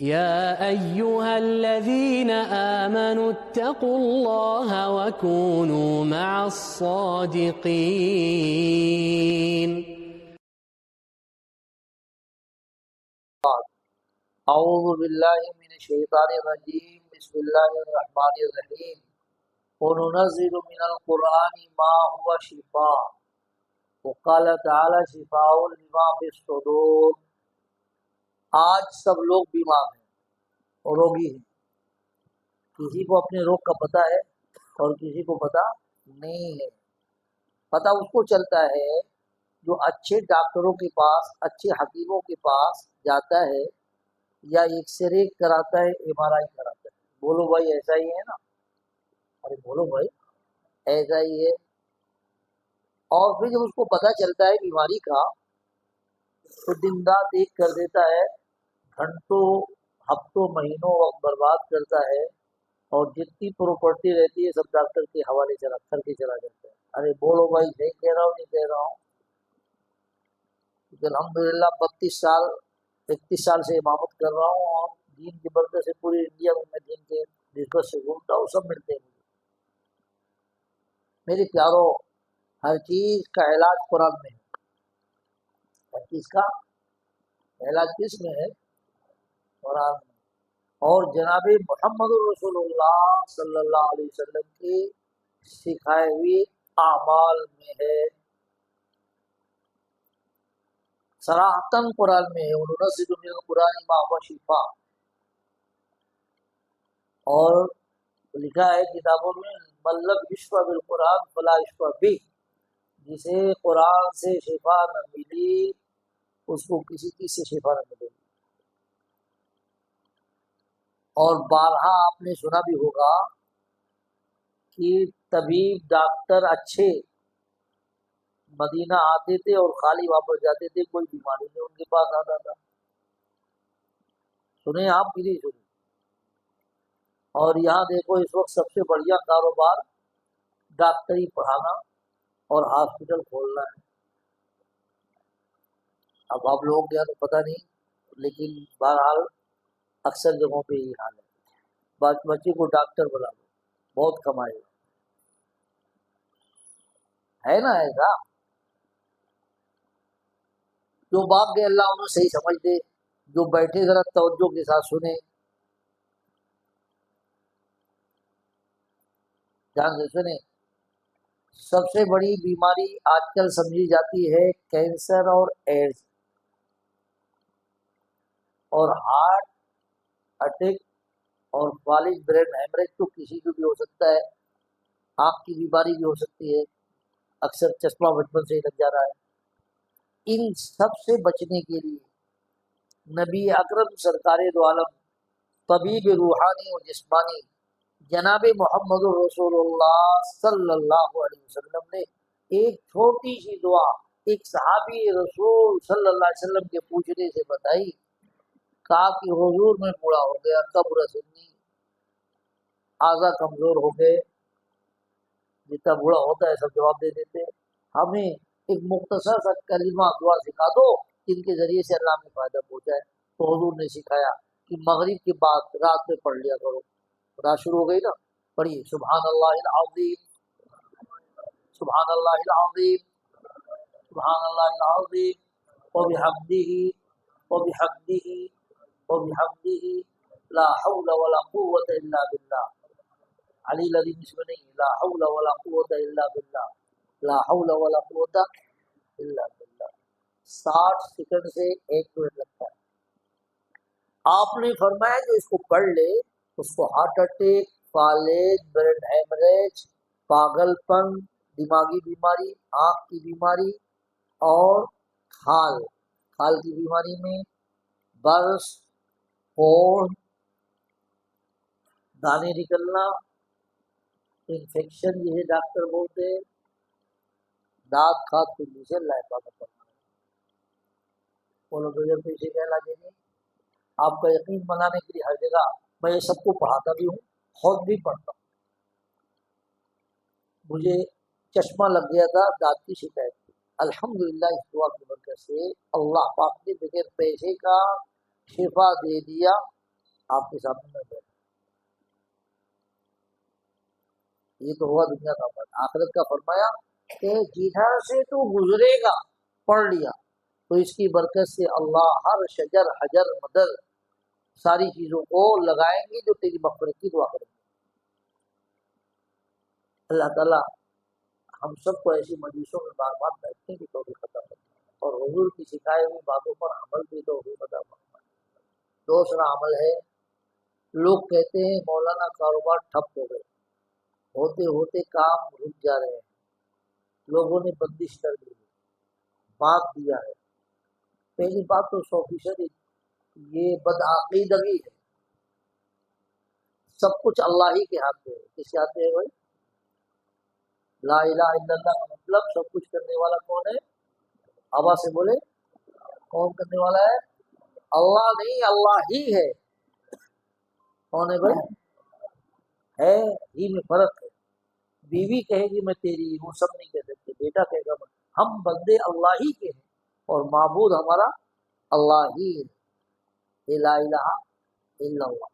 يا أيها الذين آمنوا اتقوا الله وكونوا مع الصادقين. اعوذ باللہ من الشیطان الرجیم، بسم اللہ الرحمن الرحیم۔ وننزل من القرآن ما هو شفاء وقال تعالی شفاء لما فی الصدور۔ آج سب لوگ بیمار ہیں اور روگی ہیں، کسی کو اپنے روگ کا پتہ ہے اور کسی کو پتہ نہیں ہے۔ پتہ اس کو چلتا ہے جو اچھے ڈاکٹروں کے پاس، اچھے حکیموں کے پاس جاتا ہے یا ایکس رے کراتا ہے، ایم آر آئی کراتا ہے۔ بولو بھائی ایسا ہی ہے نا؟ ارے بولو بھائی ایسا ہی ہے۔ اور پھر جب اس کو پتہ چلتا ہے بیماری کا تو دن رات ایک کر دیتا ہے، گھنٹوں ہفتوں مہینوں وقت برباد کرتا ہے، اور جتنی پراپرٹی رہتی ہے سب ڈاکٹر کے حوالے کر کے چلا جاتا ہے۔ ارے بولو بھائی صحیح کہہ رہا ہوں نہیں کہہ رہا ہوں؟ کیونکہ الحمدللہ 31 سال سے امامت کر رہا ہوں، اور دین کی برکت سے پوری انڈیا میں دین کے نسبت سے گھومتا ہوں، سب ملتے ہیں مجھے۔ میرے پیاروں، ہر چیز کا علاج قرآن میں ہے۔ ہر چیز کا علاج کس میں ہے؟ قرآن میں۔ اور جناب محمد رسول اللہ صلی اللہ علیہ وسلم کی سکھائے ہوئی اعمال میں ہے، صراحتاً قرآن میں ہے۔ وننزل من القرآن ما هو شفاء، اور لکھا ہے کتابوں میں من لم یشفع بالقرآن فلا یشفع بہ، جسے قرآن سے شفا نہ ملی اس کو کسی چیز سے شفا نہ ملے گی۔ اور بارہا آپ نے سنا بھی ہوگا کہ طبیب ڈاکٹر اچھے مدینہ آتے تھے اور خالی واپس جاتے تھے، کوئی بیماری نہیں ان کے پاس آتا تھا۔ سنیں آپ بھی نہیں سنیں؟ اور یہاں دیکھو اس وقت سب سے بڑھیا کاروبار ڈاکٹری پڑھانا اور ہاسپٹل کھولنا ہے۔ اب آپ لوگوں کے یہاں تو پتہ نہیں، لیکن بہرحال اکثر جگہوں پہ یہی حال ہے۔ بچے کو ڈاکٹر بنا دو، بہت کمائے گا، ہے نا ایسا؟ جو باپ گئے اللہ انہیں صحیح سمجھ دے، جو بیٹھے ذرا توجہ کے ساتھ سنیں، دھیان سے سنیں۔ سب سے بڑی بیماری آج کل سمجھی جاتی ہے کینسر اور ایڈز، اور ہارٹ اٹیک اور فالج برین ہیمریج تو کسی کو بھی ہو سکتا ہے، آنکھ کی بیماری بھی ہو سکتی ہے، اکثر چشمہ بچپن سے ہی لگ جا رہا ہے۔ ان سب سے بچنے کے لیے نبی اکرم سرکار دو عالم، طبیب روحانی و جسمانی جناب محمد رسول اللہ صلی اللہ علیہ وسلم نے ایک چھوٹی سی دعا ایک صحابی رسول صلی اللہ علیہ وسلم کے پوچھنے سے بتائی۔ کہا کہ حضور میں بوڑھا ہو گیا، قبر سنی، اعضاء کمزور ہو گئے، جتنا بوڑھا ہوتا ہے سب جواب دے دیتے، ہمیں ایک مختصر سا کلمہ دعا سکھا دو جن کے ذریعے سے اللہ میں فائدہ پہنچائے۔ تو حضور نے سکھایا کہ مغرب کے بعد رات میں پڑھ لیا کرو۔ رات شروع ہو گئی نا، پڑھیے سبحان اللہ العظیم، سبحان اللہ العظیم، سبحان اللہ العظیم وبحمدہ وبحمدہ وبحمدہ لا حول ولا قوت الا باللہ۔ علی العظیم اس میں نہیں، لا حول ولا قوت الا باللہ، لا حول ولا قوت الا باللہ۔ 60 سیکنڈ سے 1 منٹ لگتا ہے۔ آپ نے فرمایا جو اس کو پڑھ لے اس کو ہارٹ اٹیک، فالج، برین ہیمریج، پاگل پن، دماغی بیماری، آنکھ کی بیماری اور کھال کی بیماری میں برس، پھوڑ، دانے نکلنا، انفیکشن جسے ڈاکٹر بولتے ہیں، دانت کھاد کے نیچے اللہ پاک کرنا۔ بولو تو جب پیچھے کہہ لگے نہیں، آپ کا یقین بنانے کے لیے ہر جگہ میں یہ سب کو پڑھاتا بھی ہوں، خود بھی پڑھتا ہوں۔ مجھے چشمہ لگ گیا تھا، دانت کی شکایت تھی، الحمدللہ اس دعا کی برکت سے اللہ پاک نے بغیر پیسے کا شفا دے دیا، آپ کے سامنے میں بیٹھا. یہ تو ہوا دنیا کا بات. آخرت کا فرمایا کہ جدھر سے تو گزرے گا پڑھ لیا تو اس کی برکت سے اللہ ہر شجر حجر مدر ساری چیزوں کو لگائیں گے جو تیری مغفرت کی دعا کریں گے. اللہ تعالیٰ ہم سب کو ایسی مجلسوں میں بار بار بیٹھنے کی توفیق عطا فرمائے اور حضور کی سکھائے ہوئی باتوں پر عمل کی توفیق عطا فرمائے. دوسرا عمل ہے، لوگ کہتے ہیں مولانا کاروبار ٹھپ ہو گئے، ہوتے ہوتے کام رک جا رہے ہیں، لوگوں نے بندش کر دی ہے، بانٹ دیا ہے. پہلی بات تو 100% یہ بدعقیدگی ہے. سب کچھ اللہ ہی کے ہاتھ میں ہے. کس کے ہاتھ میں ہے بھائی؟ لا الہ الا اللہ کا مطلب سب کچھ کرنے والا کون ہے؟ آواز سے بولے، کون کرنے والا ہے؟ اللہ نہیں، اللہ ہی ہے. کون ہے بھائی؟ ہے ہی میں فرق ہے. بیوی کہے گی میں تیری ہوں، سب نہیں کہہ سکتے. بیٹا کہے گا میں. ہم بندے اللہ ہی کے ہیں اور معبود ہمارا اللہ ہی ہے. لا الہ الا اللہ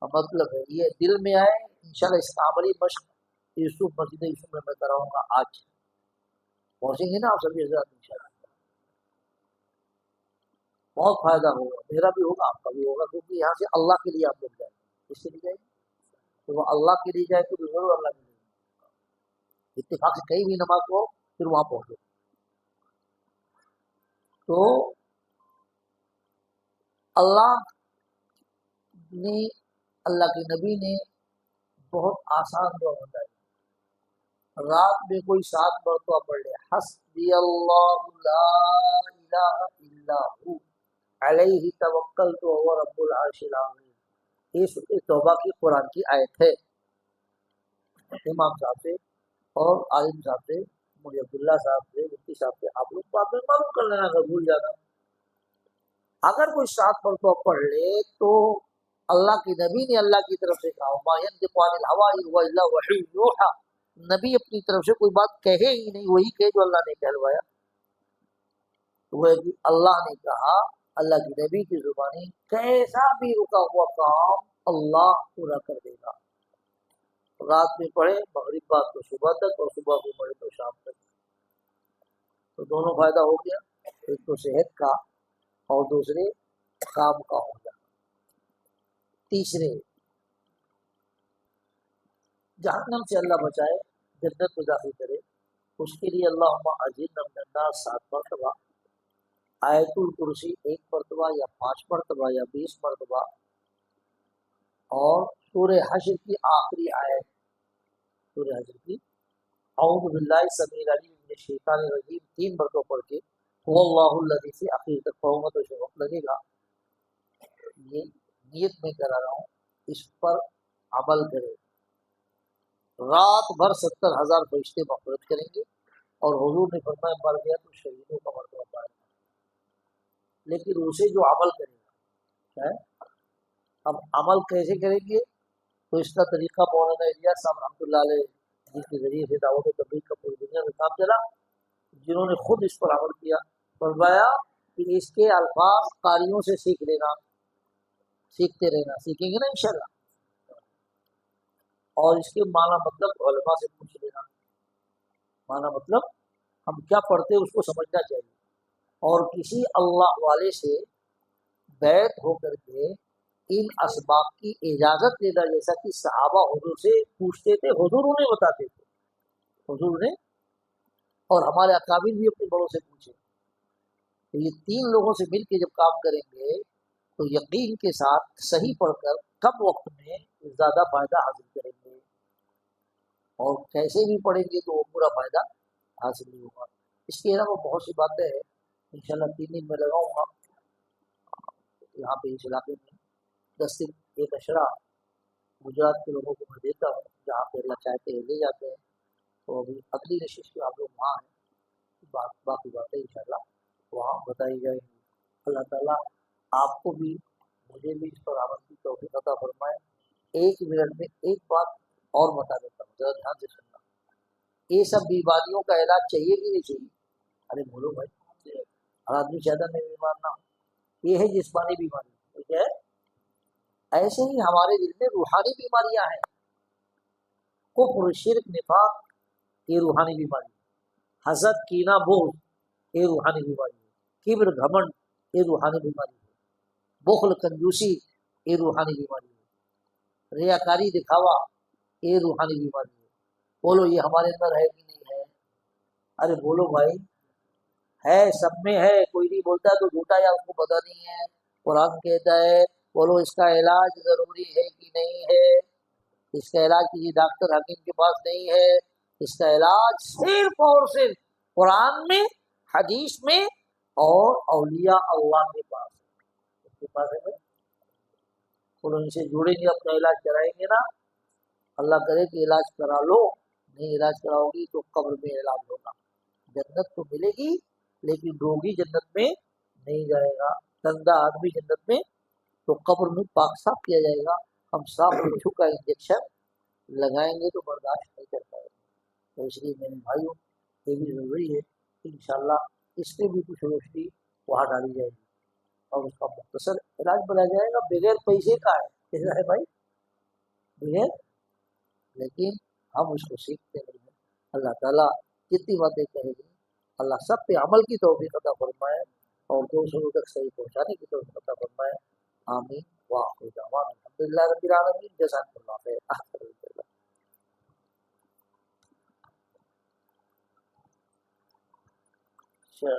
کا مطلب ہے یہ دل میں آئے. انشاءاللہ اس کا عملی مشق یوسف مسجد یوسف میں کراؤں گا. آج پہنچیں گے نا آپ سبھی حضرات انشاءاللہ. بہت فائدہ ہوگا، میرا بھی ہوگا، آپ کا بھی ہوگا، کیونکہ یہاں سے اللہ کے لیے آپ لوگ جائیں گے. کس کے لیے جائیں گے؟ تو وہ اللہ کے لیے جائے تو ضرور اللہ کے لیے. اتفاق سے کہیں بھی نماز ہو پھر وہاں پہنچو. تو اللہ نے، اللہ کے نبی نے بہت آسان دعا بتائی. رات میں کوئی 7 مرتبہ پڑھ لے، حسبی اللہ لا الہ الا ہو علیہ توکلت وہو رب العرش العظیم. یہ سورۃ توبہ کی قرآن کی آیت ہے. امام صاحب سے اور عالم صاحب سے، مجھے عبداللہ صاحب سے، مفتی صاحب سے آپ لوگ بات میں معلوم کر لینا اگر بھول جانا. اگر کوئی 7 مرتبہ پڑھ لے تو اللہ کے نبی نے اللہ کی طرف سے کہا ما ينطق عن الهوى ان هو الا وحی یوحى. نبی اپنی طرف سے کوئی بات کہے ہی نہیں، وہی کہے جو اللہ نے کہلوایا. وہ ہے کہ اللہ نے کہا، اللہ کی نبی کی زبانی، کیسا بھی رکا ہوا کام اللہ پورا کر دے گا. رات میں پڑھے مغرب بعد تو صبح تک، اور صبح کو پڑھے تو شام تک. تو دونوں فائدہ ہو گیا، ایک تو صحت کا اور دوسرے کام کا ہو گیا. تیسرے، جہنم سے اللہ بچائے، جنت میں داخل کرے، اس کے لیے اللہم اجرنا من النار 7 مرتبہ، آیت الکرسی 1 مرتبہ یا 5 مرتبہ یا 20 مرتبہ، اور سورہ حشر کی آخری آیت، سورہ حشر کی اعوذ باللہ السمیع العلیم من الشیطان الرجیم 3 مرتبہ پڑھ کے هو اللہ الذی سے آخر تک پڑھوں گا تو شوق لگے گا. یہ نیت میں کرا رہا ہوں، اس پر عمل کرے. رات بھر 70,000 فرشتے مغفرت کریں گے، اور حضور نے فرمایا مر گیا تو شہیدوں کا مرتبہ پائے گا. لیکن اسے جو عمل کرے گا ہے. اب عمل کیسے کریں گے؟ تو اس کا طریقہ مولانا الیاس صاحب رحمۃ اللہ علیہ جس کے ذریعے سے دعوت و تبلیغ کا پوری دنیا میں کام چلا، جنہوں نے خود اس پر عمل کیا، فرمایا کہ اس کے الفاظ قاریوں سے سیکھ لینا، سیکھتے رہنا. سیکھیں گے نا انشاءاللہ. اور اس کے معنی مطلب علماء سے پوچھ لینا. معنی مطلب ہم کیا پڑھتے اس کو سمجھنا چاہیے، اور کسی اللہ والے سے بیعت ہو کر کے ان اسباب کی اجازت لینا، جیسا کہ صحابہ حضور سے پوچھتے تھے، حضور انہیں بتاتے تھے. حضور نے اور ہمارے اکابر بھی اپنے بڑوں سے پوچھے. تو یہ 3 لوگوں سے مل کے جب کام کریں گے تو یقین کے ساتھ صحیح پڑھ کر کم وقت میں زیادہ فائدہ حاصل کریں گے، اور کیسے بھی پڑھیں گے تو وہ پورا فائدہ حاصل نہیں ہوگا. اس کے علاوہ بہت سی باتیں ہیں، انشاءاللہ 3 دن میں لگاؤں گا یہاں پہ اس علاقے میں. 10 دن ایک اشرا گجرات کے لوگوں کو میں دیتا ہوں، جہاں پہ اللہ چاہتے ہیں لے جاتے ہیں. تو ابھی اگلی نشست میں آپ لوگ وہاں ہیں، باقی باتیں انشاءاللہ وہاں بتائی جائیں گی. اللہ تعالیٰ آپ کو بھی مجھے بھی اس پر عمل کی توفیق عطا فرمائے. 1 منٹ میں ایک بات اور بتا دیتا ہوں، ذرا دھیان سے سننا. یہ سب بیماریوں کا علاج چاہیے کہ نہیں چاہیے؟ ارے بولو بھائی. ہر آدمی زیادہ نہیں بیمار نہ ہو. یہ ہے جسمانی بیماری. ٹھیک ہے، ایسے ہی ہمارے دل میں روحانی بیماریاں ہیں، کفر، شرک، نفاق، یہ روحانی بیماری ہے، حسد، کینہ، بغض، یہ روحانی بیماری ہے، کبر، گھمنڈ، یہ روحانی بیماری ہے، بخل، کنجوسی، یہ روحانی بیماری ہے، ریاکاری، دکھاوا، یہ روحانی بیماری ہے۔ بولو یہ ہمارے اندر ہے کہ نہیں ہے؟ ارے بولو بھائی، ہے، سب میں ہے، کوئی نہیں بولتا تو جھوٹا یا اس کو پتہ نہیں ہے۔ قرآن کہتا ہے بولو اس کا علاج ضروری ہے کہ نہیں ہے؟ اس کا علاج کسی ڈاکٹر حکیم کے پاس نہیں ہے، اس کا علاج صرف اور صرف قرآن میں، حدیث میں اور اولیاء اللہ کے پاس ہے۔ اس کے پاس ہے بھائی، اور ان سے جڑیں گے، اپنا علاج کرائیں گے نا، اللہ کرے کہ علاج کرا لو، نہیں علاج کراؤ گی تو قبر میں علاج ہوگا۔ جنت تو ملے گی لیکن روگی جنت میں نہیں جائے گا، گندا آدمی جنت میں، تو قبر میں پاک صاف کیا جائے گا، ہم صاف مچھو کا انجیکشن لگائیں گے تو برداشت نہیں کر پائے گا۔ تو اس لیے میرے بھائیوں، یہ بھی ضروری ہے کہ انشاءاللہ اس میں بھی کچھ روشنی وہاں ڈالی جائے گی اور اس کا مختصر علاج بنا جائے گا، بغیر پیسے کا ہے، کیسا ہے بھائی؟ بغیر، لیکن ہم اس کو سیکھتے نہیں ہیں۔ اللہ تعالیٰ جتنی باتیں کہے گی اللہ سب پہ عمل کی توفیق عطا فرمائے اور دوسروں تک صحیح پہنچانے کی توفیق عطا فرمائے، آمین وآخر دعوانا الحمدللہ رب العالمین۔ جزاکم اللہ خیر۔ اچھا